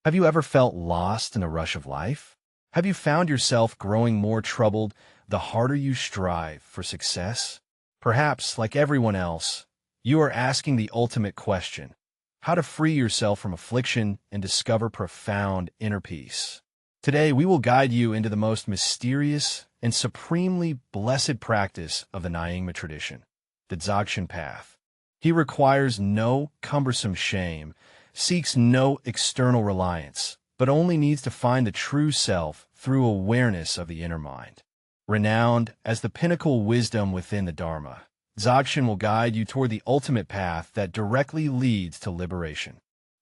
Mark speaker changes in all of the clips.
Speaker 1: Have you ever felt lost in the rush of life? Have you found yourself growing more troubled the harder you strive for success? Perhaps, like everyone else, you are asking the ultimate question: how to free yourself from affliction and discover profound inner peace. Today, we will guide you into the most mysterious and supremely blessed practice of the Nyingma tradition, the Dzogchen path. He requires no cumbersome shame, seeks no external reliance, but only needs to find the true self through awareness of the inner mind. Renowned as the pinnacle wisdom within the Dharma, Dzogchen will guide you toward the ultimate path that directly leads to liberation.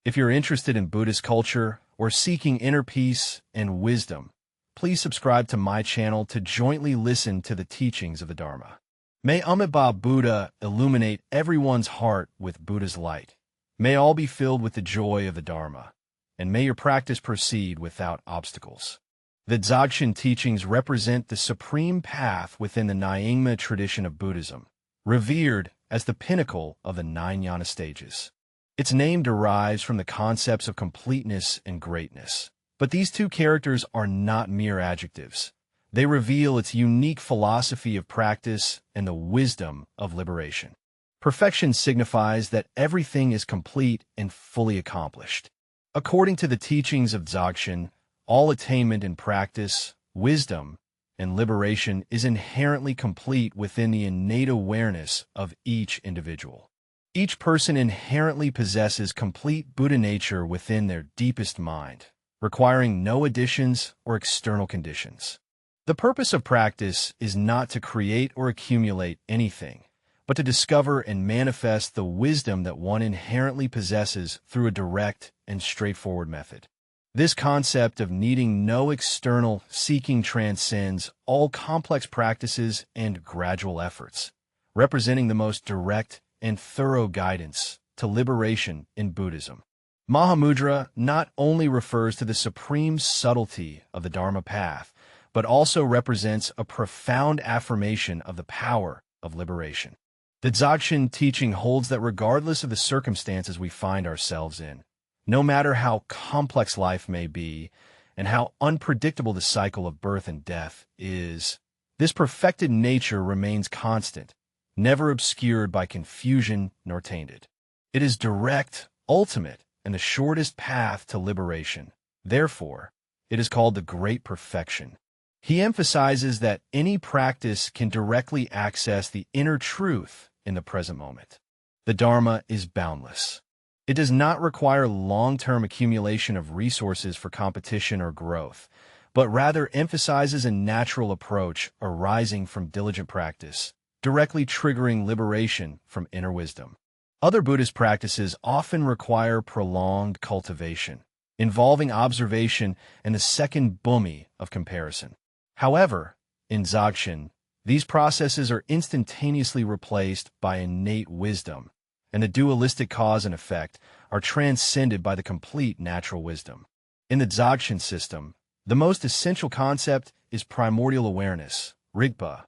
Speaker 1: If you're interested in Buddhist culture or seeking inner peace and wisdom, please subscribe to my channel to jointly listen to the teachings of the Dharma. May Amitabha Buddha illuminate everyone's heart with Buddha's light. May all be filled with the joy of the Dharma, and may your practice proceed without obstacles. The Dzogchen teachings represent the supreme path within the Nyingma tradition of Buddhism, revered as the pinnacle of the 9 jhana stages. Its name derives from the concepts of completeness and greatness. But these two characters are not mere adjectives. They reveal its unique philosophy of practice and the wisdom of liberation. Perfection signifies that everything is complete and fully accomplished. According to the teachings of Dzogchen, all attainment in practice, wisdom, and liberation is inherently complete within the innate awareness of each individual. Each person inherently possesses complete Buddha nature within their deepest mind, requiring no additions or external conditions. The purpose of practice is not to create or accumulate anything, but to discover and manifest the wisdom that one inherently possesses through a direct and straightforward method. This concept of needing no external seeking transcends all complex practices and gradual efforts, representing the most direct and thorough guidance to liberation in Buddhism. Mahamudra not only refers to the supreme subtlety of the Dharma path, but also represents a profound affirmation of the power of liberation. The Dzogchen teaching holds that regardless of the circumstances we find ourselves in, no matter how complex life may be and how unpredictable the cycle of birth and death is, this perfected nature remains constant, never obscured by confusion nor tainted. It is direct, ultimate, and the shortest path to liberation. Therefore, it is called the Great Perfection. He emphasizes that any practice can directly access the inner truth in the present moment. The Dharma is boundless. It does not require long-term accumulation of resources for competition or growth, but rather emphasizes a natural approach arising from diligent practice, directly triggering liberation from inner wisdom. Other Buddhist practices often require prolonged cultivation, involving observation and the second bhumi of comparison. However, in Dzogchen, these processes are instantaneously replaced by innate wisdom, and the dualistic cause and effect are transcended by the complete natural wisdom. In the Dzogchen system, the most essential concept is primordial awareness, Rigpa.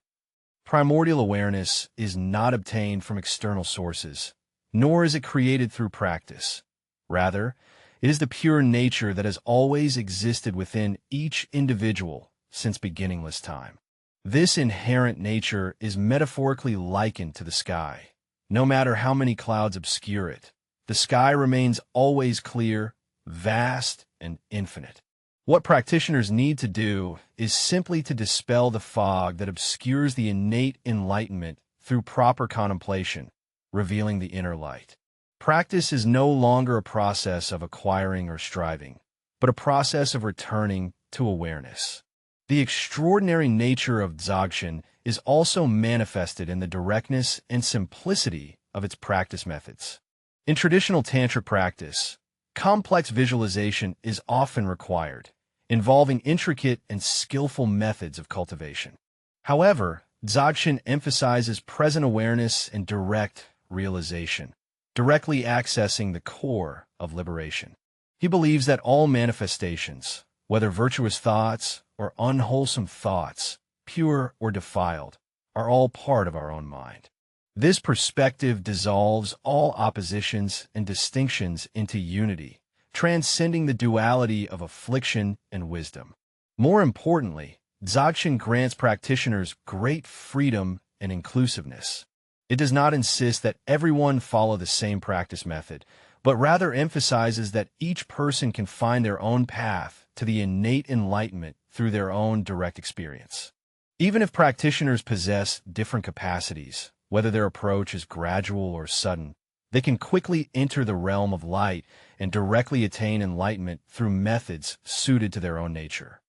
Speaker 1: Primordial awareness is not obtained from external sources, nor is it created through practice. Rather, it is the pure nature that has always existed within each individual since beginningless time. This inherent nature is metaphorically likened to the sky. No matter how many clouds obscure it, the sky remains always clear, vast, and infinite. What practitioners need to do is simply to dispel the fog that obscures the innate enlightenment through proper contemplation, revealing the inner light. Practice is no longer a process of acquiring or striving, but a process of returning to awareness. The extraordinary nature of Dzogchen is also manifested in the directness and simplicity of its practice methods. In traditional tantric practice, complex visualization is often required, involving intricate and skillful methods of cultivation. However, Dzogchen emphasizes present awareness and direct realization, directly accessing the core of liberation. He believes that all manifestations, whether virtuous thoughts or unwholesome thoughts, pure or defiled, are all part of our own mind. This perspective dissolves all oppositions and distinctions into unity, transcending the duality of affliction and wisdom. More importantly, Dzogchen grants practitioners great freedom and inclusiveness. It does not insist that everyone follow the same practice method, but rather emphasizes that each person can find their own path to the innate enlightenment through their own direct experience. Even if practitioners possess different capacities, whether their approach is gradual or sudden, they can quickly enter the realm of light and directly attain enlightenment through methods suited to their own nature.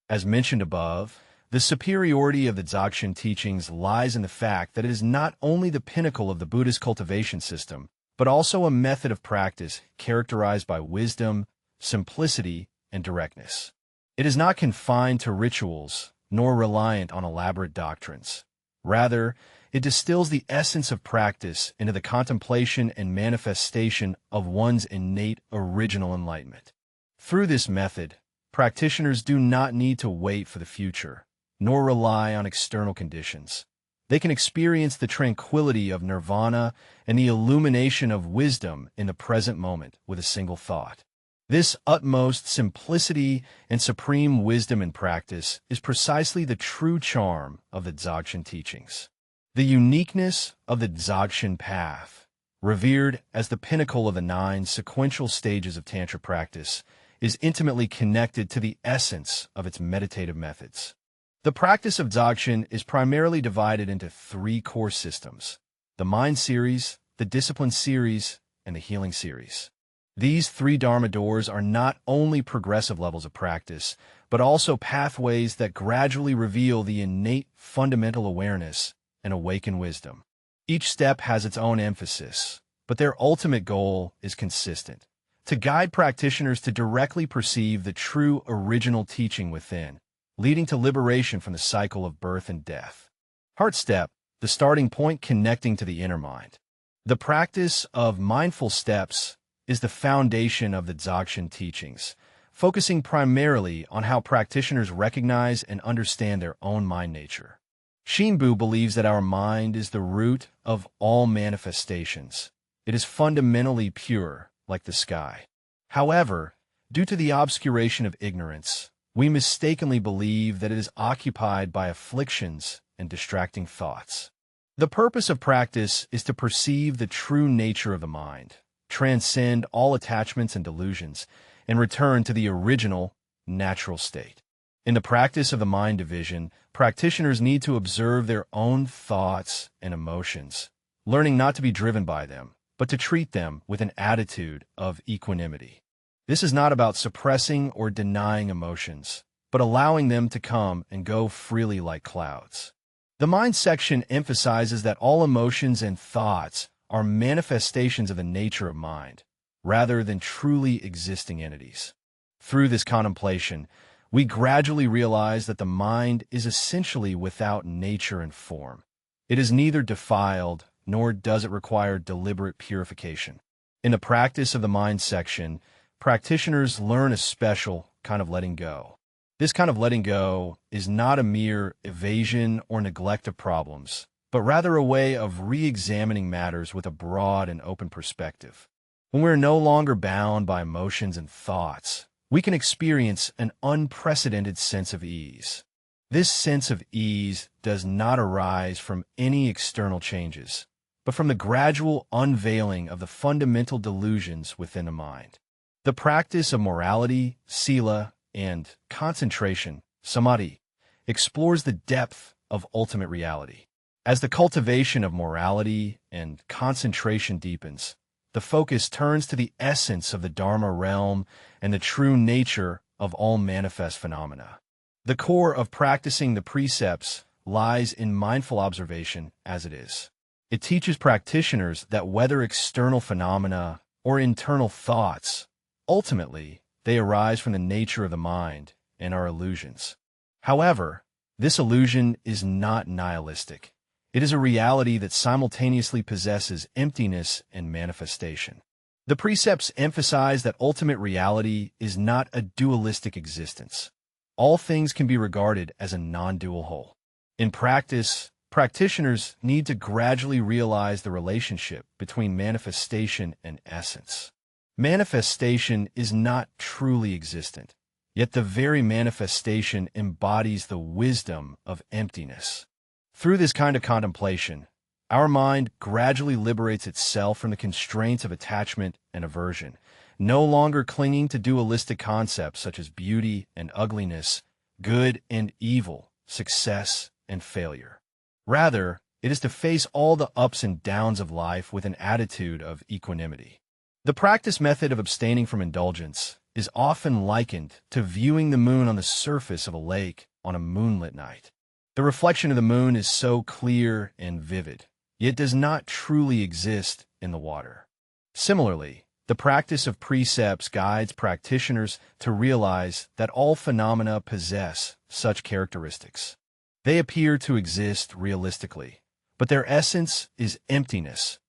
Speaker 1: As mentioned above, the superiority of the Dzogchen teachings lies in the fact that it is not only the pinnacle of the Buddhist cultivation system, but also a method of practice characterized by wisdom, simplicity, and directness. It is not confined to rituals, nor reliant on elaborate doctrines. Rather, it distills the essence of practice into the contemplation and manifestation of one's innate original enlightenment. Through this method, practitioners do not need to wait for the future, nor rely on external conditions. They can experience the tranquility of nirvana and the illumination of wisdom in the present moment with a single thought. This utmost simplicity and supreme wisdom in practice is precisely the true charm of the Dzogchen teachings. The uniqueness of the Dzogchen path, revered as the pinnacle of the 9 sequential stages of Tantra practice, is intimately connected to the essence of its meditative methods. The practice of Dzogchen is primarily divided into 3 core systems: the Mind series, the Discipline series, and the Healing series. These 3 Dharma doors are not only progressive levels of practice, but also pathways that gradually reveal the innate fundamental awareness and awaken wisdom. Each step has its own emphasis, but their ultimate goal is consistent: to guide practitioners to directly perceive the true original teaching within, leading to liberation from the cycle of birth and death. Heart step, the starting point connecting to the inner mind. The practice of mindful steps is the foundation of the Dzogchen teachings, focusing primarily on how practitioners recognize and understand their own mind nature. Shinbu believes that our mind is the root of all manifestations. It is fundamentally pure, like the sky. However, due to the obscuration of ignorance, we mistakenly believe that it is occupied by afflictions and distracting thoughts. The purpose of practice is to perceive the true nature of the mind, transcend all attachments and delusions, and return to the original, natural state. In the practice of the mind division, practitioners need to observe their own thoughts and emotions, learning not to be driven by them, but to treat them with an attitude of equanimity. This is not about suppressing or denying emotions, but allowing them to come and go freely like clouds. The mind section emphasizes that all emotions and thoughts are manifestations of the nature of mind, rather than truly existing entities. Through this contemplation, we gradually realize that the mind is essentially without nature and form. It is neither defiled, nor does it require deliberate purification. In the practice of the mind section, practitioners learn a special kind of letting go. This kind of letting go is not a mere evasion or neglect of problems, but rather a way of re-examining matters with a broad and open perspective. When we're no longer bound by emotions and thoughts, we can experience an unprecedented sense of ease. This sense of ease does not arise from any external changes, but from the gradual unveiling of the fundamental delusions within the mind. The practice of morality, sila, and concentration, samadhi, explores the depth of ultimate reality. As the cultivation of morality and concentration deepens, the focus turns to the essence of the Dharma realm and the true nature of all manifest phenomena. The core of practicing the precepts lies in mindful observation as it is. It teaches practitioners that whether external phenomena or internal thoughts, ultimately, they arise from the nature of the mind and are illusions. However, this illusion is not nihilistic. It is a reality that simultaneously possesses emptiness and manifestation. The precepts emphasize that ultimate reality is not a dualistic existence. All things can be regarded as a non-dual whole. In practice, practitioners need to gradually realize the relationship between manifestation and essence. Manifestation is not truly existent, yet the very manifestation embodies the wisdom of emptiness. Through this kind of contemplation, our mind gradually liberates itself from the constraints of attachment and aversion, no longer clinging to dualistic concepts such as beauty and ugliness, good and evil, success and failure. Rather, it is to face all the ups and downs of life with an attitude of equanimity. The practice method of abstaining from indulgence is often likened to viewing the moon on the surface of a lake on a moonlit night. The reflection of the moon is so clear and vivid, yet does not truly exist in the water. Similarly, the practice of precepts guides practitioners to realize that all phenomena possess such characteristics. They appear to exist realistically, but their essence is emptiness,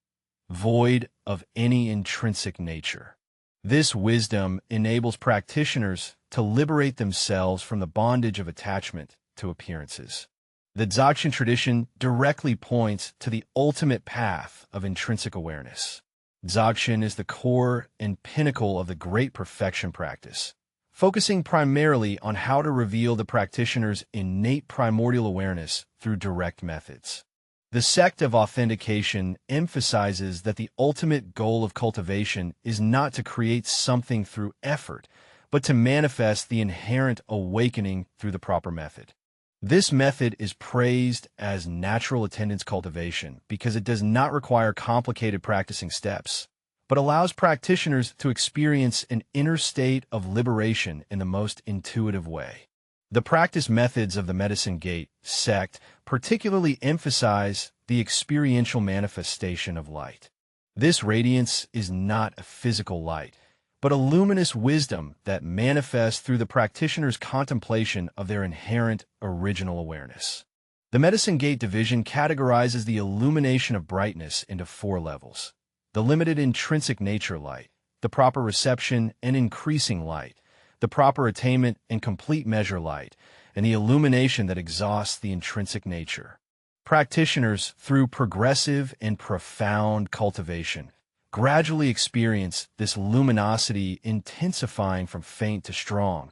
Speaker 1: void of any intrinsic nature. This wisdom enables practitioners to liberate themselves from the bondage of attachment to appearances. The Dzogchen tradition directly points to the ultimate path of intrinsic awareness. Dzogchen is the core and pinnacle of the Great Perfection practice, focusing primarily on how to reveal the practitioner's innate primordial awareness through direct methods. The sect of authentication emphasizes that the ultimate goal of cultivation is not to create something through effort, but to manifest the inherent awakening through the proper method. This method is praised as natural attendance cultivation because it does not require complicated practicing steps, but allows practitioners to experience an inner state of liberation in the most intuitive way. The practice methods of the Medicine Gate sect particularly emphasize the experiential manifestation of light. This radiance is not a physical light, but a luminous wisdom that manifests through the practitioner's contemplation of their inherent original awareness. The Medicine Gate division categorizes the illumination of brightness into 4 levels: the limited intrinsic nature light, the proper reception and increasing light, the proper attainment and complete measure light, and the illumination that exhausts the intrinsic nature. Practitioners, through progressive and profound cultivation, gradually experience this luminosity intensifying from faint to strong,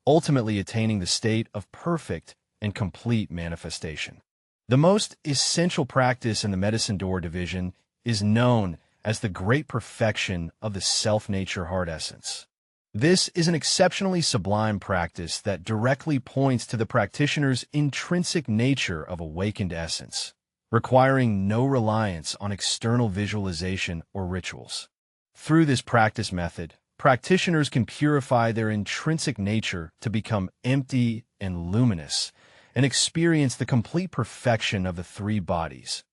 Speaker 1: ultimately attaining the state of perfect and complete manifestation. The most essential practice in the Medicine Door division is known as the Great Perfection of the Self-Nature Heart Essence. This is an exceptionally sublime practice that directly points to the practitioner's intrinsic nature of awakened essence, requiring no reliance on external visualization or rituals. Through this practice method, practitioners can purify their intrinsic nature to become empty and luminous, and experience the complete perfection of the 3 bodies: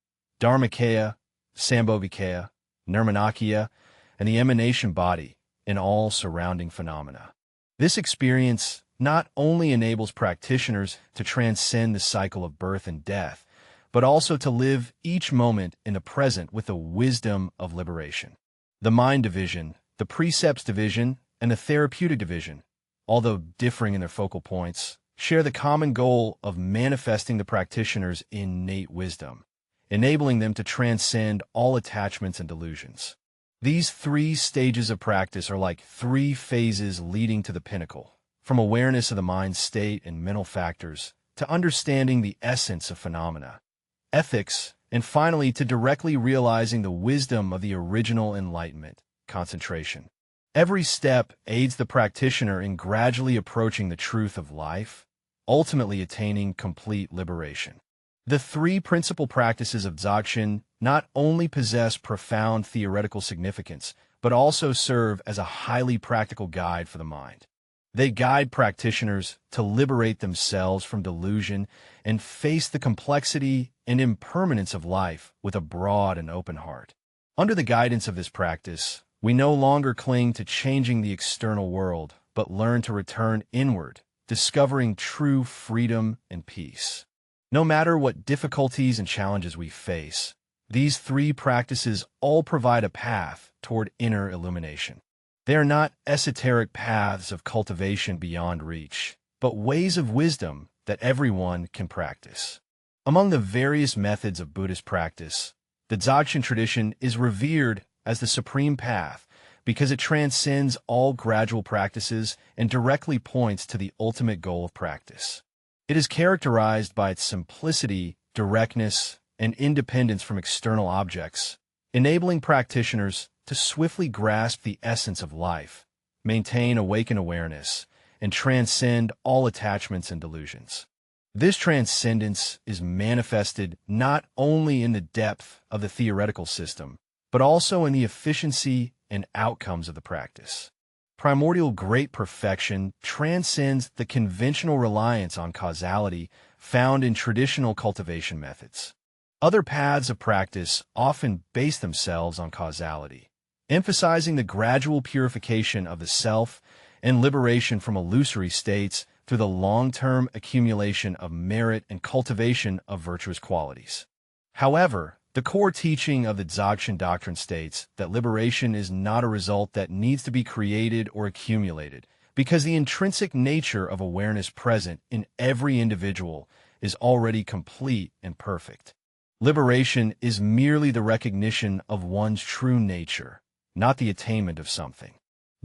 Speaker 1: Dharmakaya, Sambhovikaya, Nirmanakaya, and the emanation body, in all surrounding phenomena. This experience not only enables practitioners to transcend the cycle of birth and death, but also to live each moment in the present with the wisdom of liberation. The Mind division, the Precepts division, and the Therapeutic division, although differing in their focal points, share the common goal of manifesting the practitioner's innate wisdom, enabling them to transcend all attachments and delusions. These 3 stages of practice are like 3 phases leading to the pinnacle, from awareness of the mind state and mental factors, to understanding the essence of phenomena, ethics, and finally to directly realizing the wisdom of the original enlightenment, concentration. Every step aids the practitioner in gradually approaching the truth of life, ultimately attaining complete liberation. The 3 principal practices of Dzogchen not only possess profound theoretical significance, but also serve as a highly practical guide for the mind. They guide practitioners to liberate themselves from delusion and face the complexity and impermanence of life with a broad and open heart. Under the guidance of this practice, we no longer cling to changing the external world, but learn to return inward, discovering true freedom and peace. No matter what difficulties and challenges we face, these 3 practices all provide a path toward inner illumination. They are not esoteric paths of cultivation beyond reach, but ways of wisdom that everyone can practice. Among the various methods of Buddhist practice, the Dzogchen tradition is revered as the supreme path because it transcends all gradual practices and directly points to the ultimate goal of practice. It is characterized by its simplicity, directness, and independence from external objects, enabling practitioners to swiftly grasp the essence of life, maintain awakened awareness, and transcend all attachments and delusions. This transcendence is manifested not only in the depth of the theoretical system, but also in the efficiency and outcomes of the practice. Primordial great perfection transcends the conventional reliance on causality found in traditional cultivation methods. Other paths of practice often base themselves on causality, emphasizing the gradual purification of the self and liberation from illusory states through the long-term accumulation of merit and cultivation of virtuous qualities. However, the core teaching of the Dzogchen doctrine states that liberation is not a result that needs to be created or accumulated, because the intrinsic nature of awareness present in every individual is already complete and perfect. Liberation is merely the recognition of one's true nature, not the attainment of something.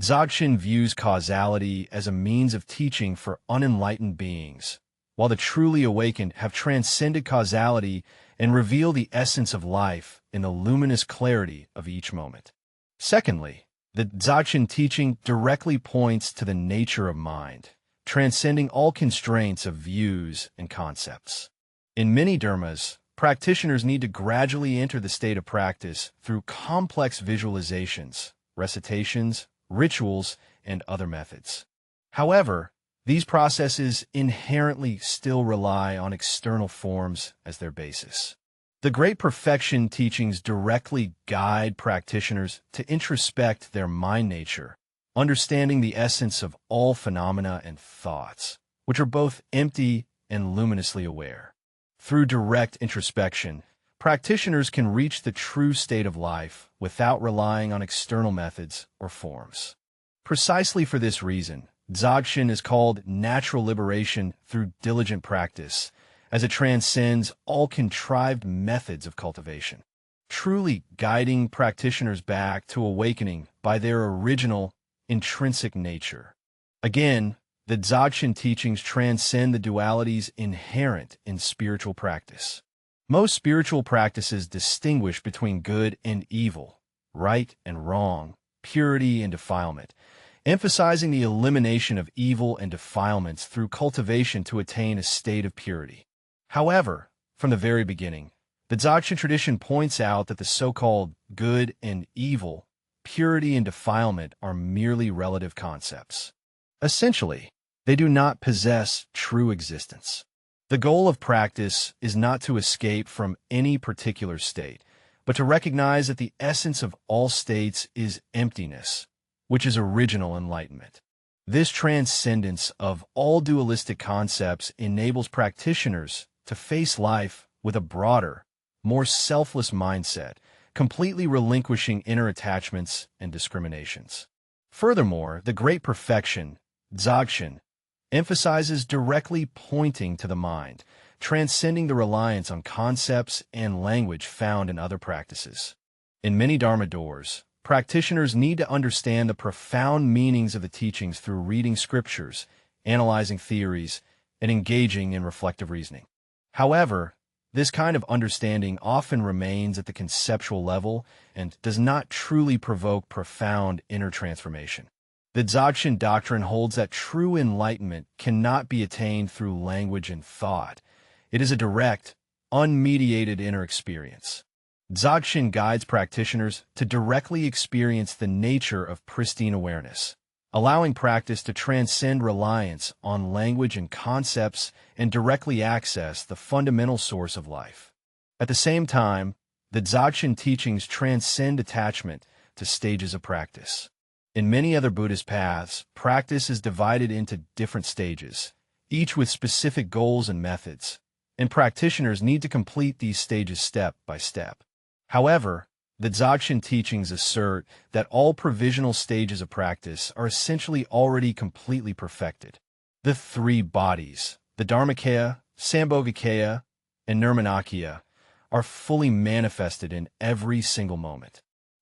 Speaker 1: Dzogchen views causality as a means of teaching for unenlightened beings, while the truly awakened have transcended causality and reveal the essence of life in the luminous clarity of each moment. Secondly, the Dzogchen teaching directly points to the nature of mind, transcending all constraints of views and concepts. In many dharmas, practitioners need to gradually enter the state of practice through complex visualizations, recitations, rituals, and other methods. However, these processes inherently still rely on external forms as their basis. The Great Perfection teachings directly guide practitioners to introspect their mind nature, understanding the essence of all phenomena and thoughts, which are both empty and luminously aware. Through direct introspection, practitioners can reach the true state of life without relying on external methods or forms. Precisely for this reason, Dzogchen is called natural liberation through diligent practice, as it transcends all contrived methods of cultivation, truly guiding practitioners back to awakening by their original, intrinsic nature. Again, the Dzogchen teachings transcend the dualities inherent in spiritual practice. Most spiritual practices distinguish between good and evil, right and wrong, purity and defilement, emphasizing the elimination of evil and defilements through cultivation to attain a state of purity. However, from the very beginning, the Dzogchen tradition points out that the so-called good and evil, purity and defilement are merely relative concepts. Essentially, they do not possess true existence. The goal of practice is not to escape from any particular state, but to recognize that the essence of all states is emptiness, which is original enlightenment. This transcendence of all dualistic concepts enables practitioners to face life with a broader, more selfless mindset, completely relinquishing inner attachments and discriminations. Furthermore, the Great Perfection, Dzogchen, emphasizes directly pointing to the mind, transcending the reliance on concepts and language found in other practices. In many Dharma doors, practitioners need to understand the profound meanings of the teachings through reading scriptures, analyzing theories, and engaging in reflective reasoning. However, this kind of understanding often remains at the conceptual level and does not truly provoke profound inner transformation. The Dzogchen doctrine holds that true enlightenment cannot be attained through language and thought. It is a direct, unmediated inner experience. Dzogchen guides practitioners to directly experience the nature of pristine awareness, allowing practice to transcend reliance on language and concepts and directly access the fundamental source of life. At the same time, the Dzogchen teachings transcend attachment to stages of practice. In many other Buddhist paths, practice is divided into different stages, each with specific goals and methods, and practitioners need to complete these stages step by step. However, the Dzogchen teachings assert that all provisional stages of practice are essentially already completely perfected. The three bodies, the Dharmakaya, Sambhogakaya, and Nirmanakaya, are fully manifested in every single moment.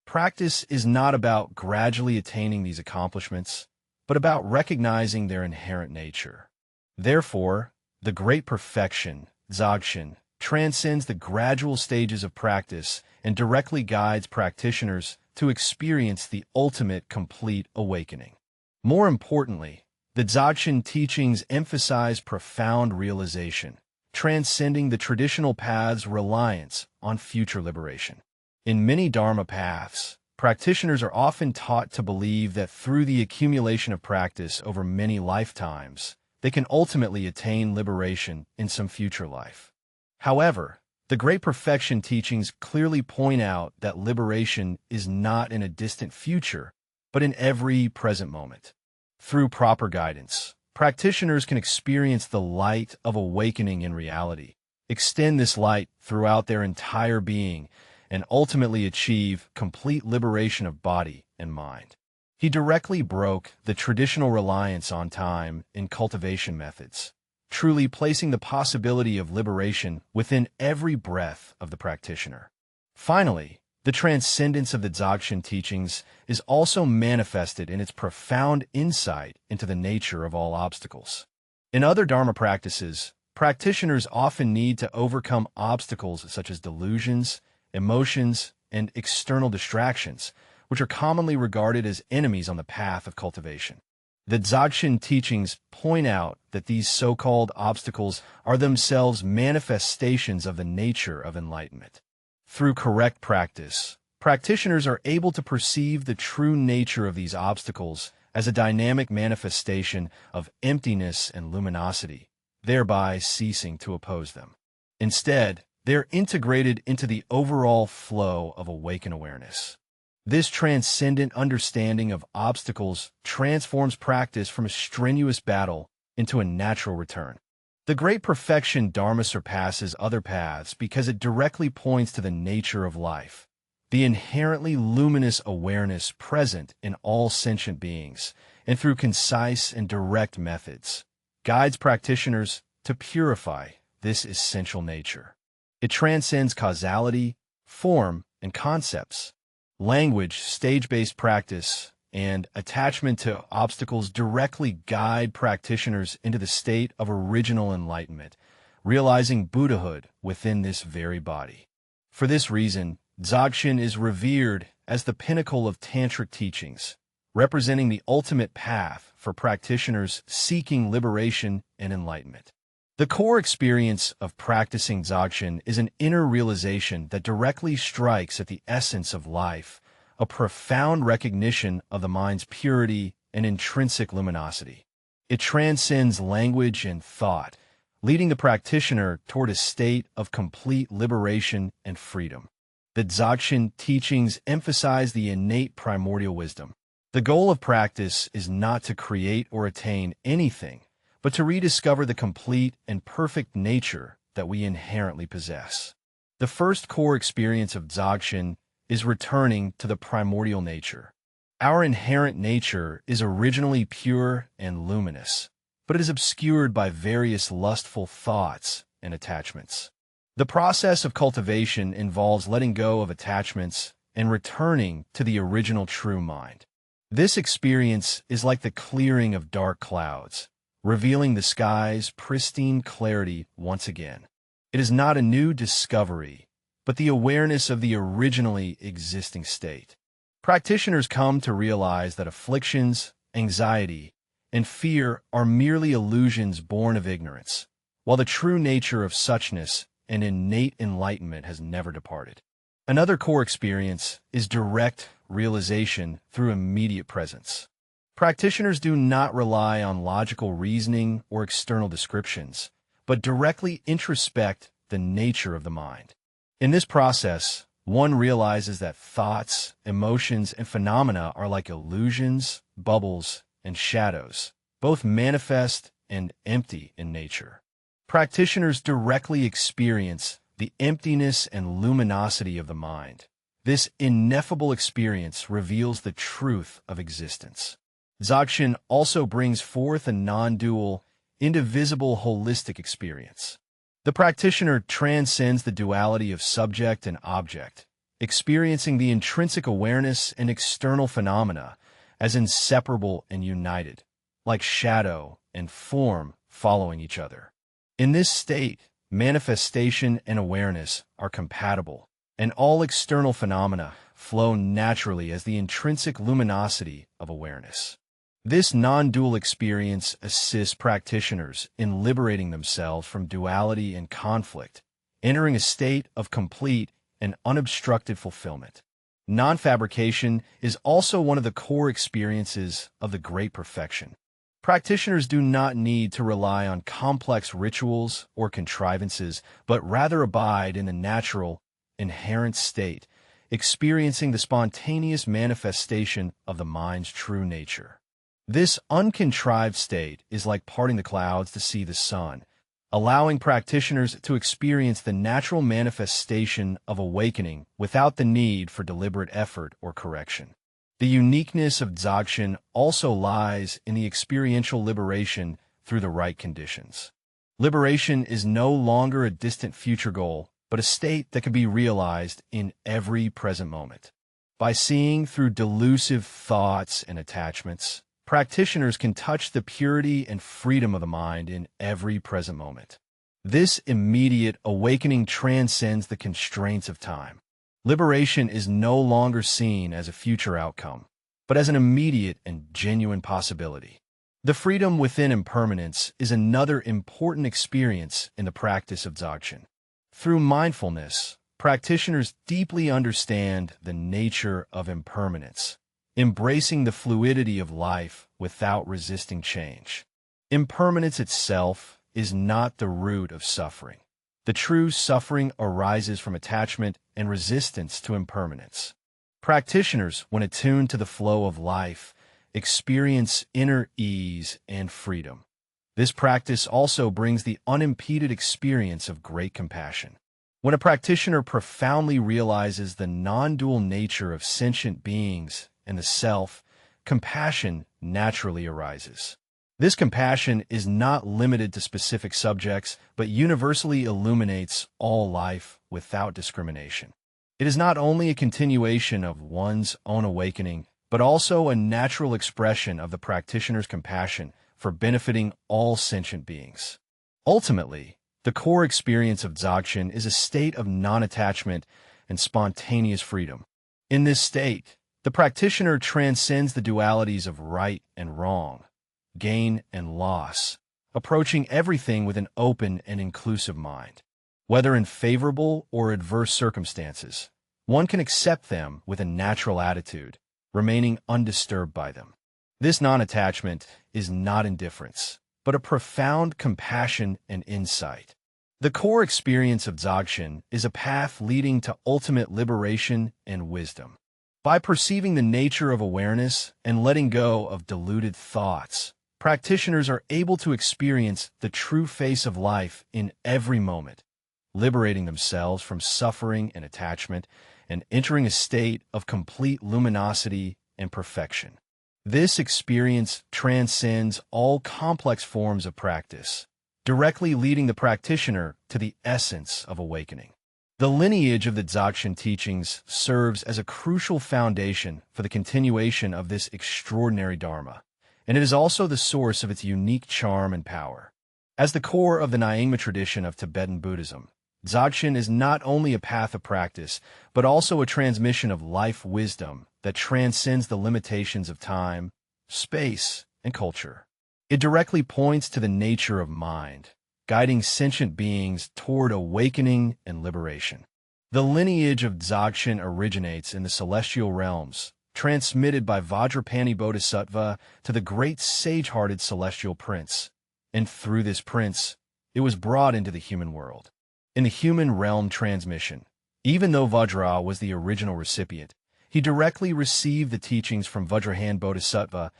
Speaker 1: practice is not about gradually attaining these accomplishments, but about recognizing their inherent nature. Therefore, the great perfection, Dzogchen, transcends the gradual stages of practice and directly guides practitioners to experience the ultimate complete awakening. More importantly, the Dzogchen teachings emphasize profound realization, transcending the traditional path's reliance on future liberation. In many Dharma paths, practitioners are often taught to believe that through the accumulation of practice over many lifetimes, they can ultimately attain liberation in some future life. However, the Great Perfection teachings clearly point out that liberation is not in a distant future, but in every present moment. Through proper guidance, practitioners can experience the light of awakening in reality, extend this light throughout their entire being, and ultimately achieve complete liberation of body and mind. He directly broke the traditional reliance on time in cultivation methods, truly placing the possibility of liberation within every breath of the practitioner. Finally, the transcendence of the Dzogchen teachings is also manifested in its profound insight into the nature of all obstacles. In other Dharma practices, practitioners often need to overcome obstacles such as delusions, emotions, and external distractions, which are commonly regarded as enemies on the path of cultivation. The Dzogchen teachings point out that these so-called obstacles are themselves manifestations of the nature of enlightenment. Through correct practice, practitioners are able to perceive the true nature of these obstacles as a dynamic manifestation of emptiness and luminosity, thereby ceasing to oppose them. Instead, they're integrated into the overall flow of awakened awareness. This transcendent understanding of obstacles transforms practice from a strenuous battle into a natural return. The Great Perfection Dharma surpasses other paths because it directly points to the nature of life, the inherently luminous awareness present in all sentient beings, and through concise and direct methods, guides practitioners to purify this essential nature. It transcends causality, form, and concepts. Language, stage-based practice, and attachment to obstacles directly guide practitioners into the state of original enlightenment, realizing Buddhahood within this very body. For this reason, Dzogchen is revered as the pinnacle of tantric teachings, representing the ultimate path for practitioners seeking liberation and enlightenment. The core experience of practicing Dzogchen is an inner realization that directly strikes at the essence of life, a profound recognition of the mind's purity and intrinsic luminosity. It transcends language and thought, leading the practitioner toward a state of complete liberation and freedom. The Dzogchen teachings emphasize the innate primordial wisdom. The goal of practice is not to create or attain anything, but to rediscover the complete and perfect nature that we inherently possess. The first core experience of Dzogchen is returning to the primordial nature. Our inherent nature is originally pure and luminous, but it is obscured by various lustful thoughts and attachments. The process of cultivation involves letting go of attachments and returning to the original true mind. This experience is like the clearing of dark clouds, revealing the sky's pristine clarity once again. It is not a new discovery, but the awareness of the originally existing state. Practitioners come to realize that afflictions, anxiety, and fear are merely illusions born of ignorance, while the true nature of suchness and innate enlightenment has never departed. Another core experience is direct realization through immediate presence. Practitioners do not rely on logical reasoning or external descriptions, but directly introspect the nature of the mind. In this process, one realizes that thoughts, emotions, and phenomena are like illusions, bubbles, and shadows, both manifest and empty in nature. Practitioners directly experience the emptiness and luminosity of the mind. This ineffable experience reveals the truth of existence. Dzogchen also brings forth a non-dual, indivisible holistic experience. The practitioner transcends the duality of subject and object, experiencing the intrinsic awareness and external phenomena as inseparable and united, like shadow and form following each other. In this state, manifestation and awareness are compatible, and all external phenomena flow naturally as the intrinsic luminosity of awareness. This non-dual experience assists practitioners in liberating themselves from duality and conflict, entering a state of complete and unobstructed fulfillment. Non-fabrication is also one of the core experiences of the Great Perfection. Practitioners do not need to rely on complex rituals or contrivances, but rather abide in the natural, inherent state, experiencing the spontaneous manifestation of the mind's true nature. This uncontrived state is like parting the clouds to see the sun, allowing practitioners to experience the natural manifestation of awakening without the need for deliberate effort or correction. The uniqueness of Dzogchen also lies in the experiential liberation through the right conditions. Liberation is no longer a distant future goal, but a state that can be realized in every present moment. By seeing through delusive thoughts and attachments, practitioners can touch the purity and freedom of the mind in every present moment. This immediate awakening transcends the constraints of time. Liberation is no longer seen as a future outcome, but as an immediate and genuine possibility. The freedom within impermanence is another important experience in the practice of Dzogchen. Through mindfulness, practitioners deeply understand the nature of impermanence, embracing the fluidity of life without resisting change. Impermanence itself is not the root of suffering. The true suffering arises from attachment and resistance to impermanence. Practitioners, when attuned to the flow of life, experience inner ease and freedom. This practice also brings the unimpeded experience of great compassion. When a practitioner profoundly realizes the non-dual nature of sentient beings and the self, compassion naturally arises. This compassion is not limited to specific subjects, but universally illuminates all life without discrimination. It is not only a continuation of one's own awakening, but also a natural expression of the practitioner's compassion for benefiting all sentient beings. Ultimately, the core experience of Dzogchen is a state of non-attachment and spontaneous freedom. In this state, the practitioner transcends the dualities of right and wrong, gain and loss, approaching everything with an open and inclusive mind. Whether in favorable or adverse circumstances, one can accept them with a natural attitude, remaining undisturbed by them. This non-attachment is not indifference, but a profound compassion and insight. The core experience of Dzogchen is a path leading to ultimate liberation and wisdom. By perceiving the nature of awareness and letting go of deluded thoughts, practitioners are able to experience the true face of life in every moment, liberating themselves from suffering and attachment and entering a state of complete luminosity and perfection. This experience transcends all complex forms of practice, directly leading the practitioner to the essence of awakening. The lineage of the Dzogchen teachings serves as a crucial foundation for the continuation of this extraordinary Dharma, and it is also the source of its unique charm and power. As the core of the Nyingma tradition of Tibetan Buddhism, Dzogchen is not only a path of practice, but also a transmission of life wisdom that transcends the limitations of time, space, and culture. It directly points to the nature of mind, guiding sentient beings toward awakening and liberation. The lineage of Dzogchen originates in the celestial realms, transmitted by Vajrapani Bodhisattva to the great sage-hearted celestial prince, and through this prince, it was brought into the human world. In the human realm transmission, even though Vajra was the original recipient, he directly received the teachings from Vajrahan Bodhisattva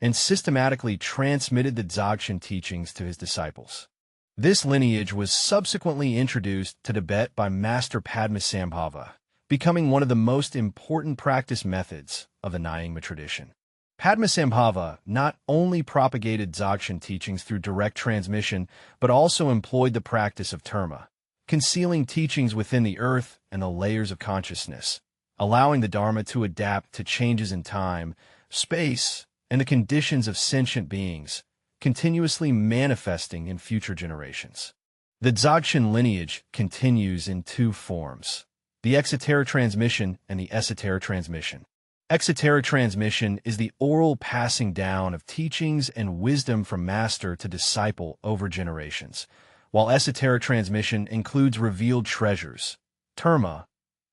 Speaker 1: and systematically transmitted the Dzogchen teachings to his disciples. This lineage was subsequently introduced to Tibet by Master Padmasambhava, becoming one of the most important practice methods of the Nyingma tradition. Padmasambhava not only propagated Dzogchen teachings through direct transmission, but also employed the practice of terma, concealing teachings within the earth and the layers of consciousness, allowing the Dharma to adapt to changes in time, space, and the conditions of sentient beings, continuously manifesting in future generations. The Dzogchen lineage continues in two forms: the exoteric transmission and the esoteric transmission. Exoteric transmission is the oral passing down of teachings and wisdom from master to disciple over generations, while esoteric transmission includes revealed treasures, terma,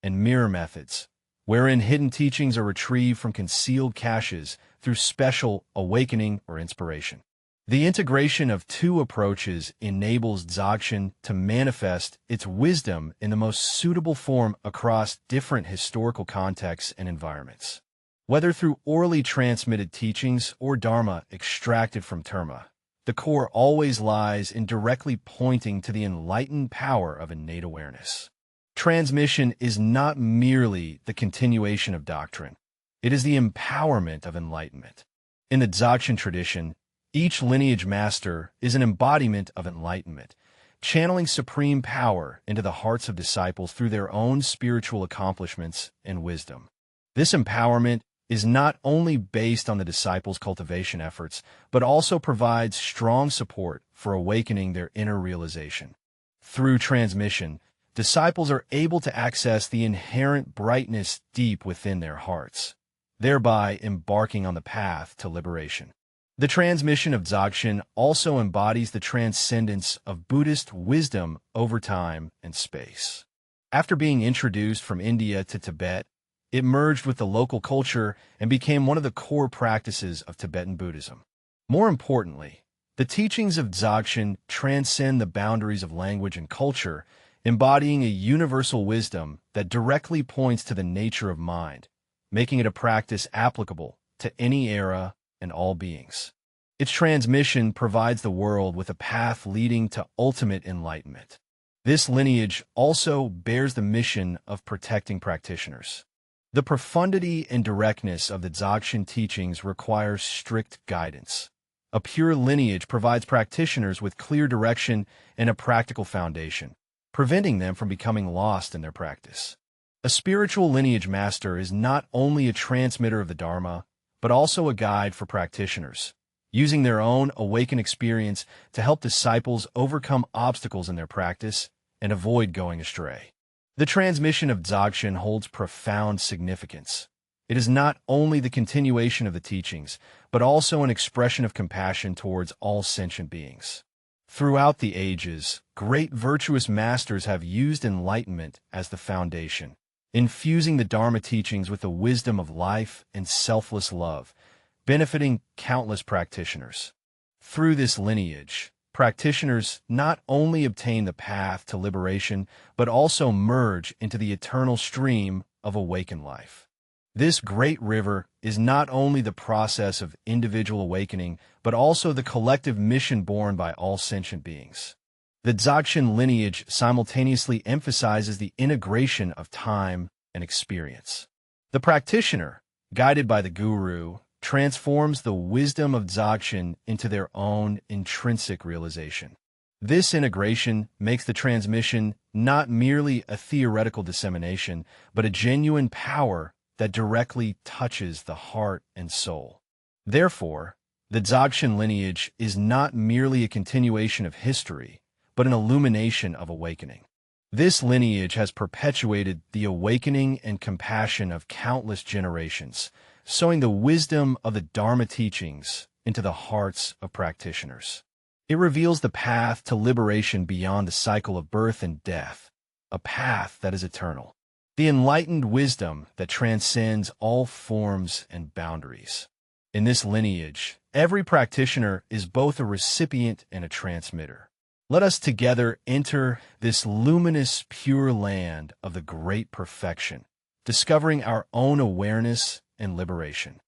Speaker 1: and mirror methods, wherein hidden teachings are retrieved from concealed caches through special awakening or inspiration. The integration of two approaches enables Dzogchen to manifest its wisdom in the most suitable form across different historical contexts and environments. Whether through orally transmitted teachings or Dharma extracted from terma, the core always lies in directly pointing to the enlightened power of innate awareness. Transmission is not merely the continuation of doctrine. It is the empowerment of enlightenment. In the Dzogchen tradition, each lineage master is an embodiment of enlightenment, channeling supreme power into the hearts of disciples through their own spiritual accomplishments and wisdom. This empowerment is not only based on the disciples' cultivation efforts, but also provides strong support for awakening their inner realization. Through transmission, disciples are able to access the inherent brightness deep within their hearts, thereby embarking on the path to liberation. The transmission of Dzogchen also embodies the transcendence of Buddhist wisdom over time and space. After being introduced from India to Tibet, it merged with the local culture and became one of the core practices of Tibetan Buddhism. More importantly, the teachings of Dzogchen transcend the boundaries of language and culture, embodying a universal wisdom that directly points to the nature of mind, making it a practice applicable to any era and all beings. Its transmission provides the world with a path leading to ultimate enlightenment. This lineage also bears the mission of protecting practitioners. The profundity and directness of the Dzogchen teachings requires strict guidance. A pure lineage provides practitioners with clear direction and a practical foundation, preventing them from becoming lost in their practice. A spiritual lineage master is not only a transmitter of the Dharma, but also a guide for practitioners, using their own awakened experience to help disciples overcome obstacles in their practice and avoid going astray. The transmission of Dzogchen holds profound significance. It is not only the continuation of the teachings, but also an expression of compassion towards all sentient beings. Throughout the ages, great virtuous masters have used enlightenment as the foundation, infusing the Dharma teachings with the wisdom of life and selfless love, benefiting countless practitioners. Through this lineage, practitioners not only obtain the path to liberation, but also merge into the eternal stream of awakened life. This great river is not only the process of individual awakening, but also the collective mission borne by all sentient beings. The Dzogchen lineage simultaneously emphasizes the integration of time and experience. The practitioner, guided by the guru, transforms the wisdom of Dzogchen into their own intrinsic realization. This integration makes the transmission not merely a theoretical dissemination, but a genuine power that directly touches the heart and soul. Therefore, the Dzogchen lineage is not merely a continuation of history, but an illumination of awakening. This lineage has perpetuated the awakening and compassion of countless generations, sowing the wisdom of the Dharma teachings into the hearts of practitioners. It reveals the path to liberation beyond the cycle of birth and death, a path that is eternal. The enlightened wisdom that transcends all forms and boundaries. In this lineage, every practitioner is both a recipient and a transmitter. Let us together enter this luminous, pure land of the great perfection, discovering our own awareness and liberation.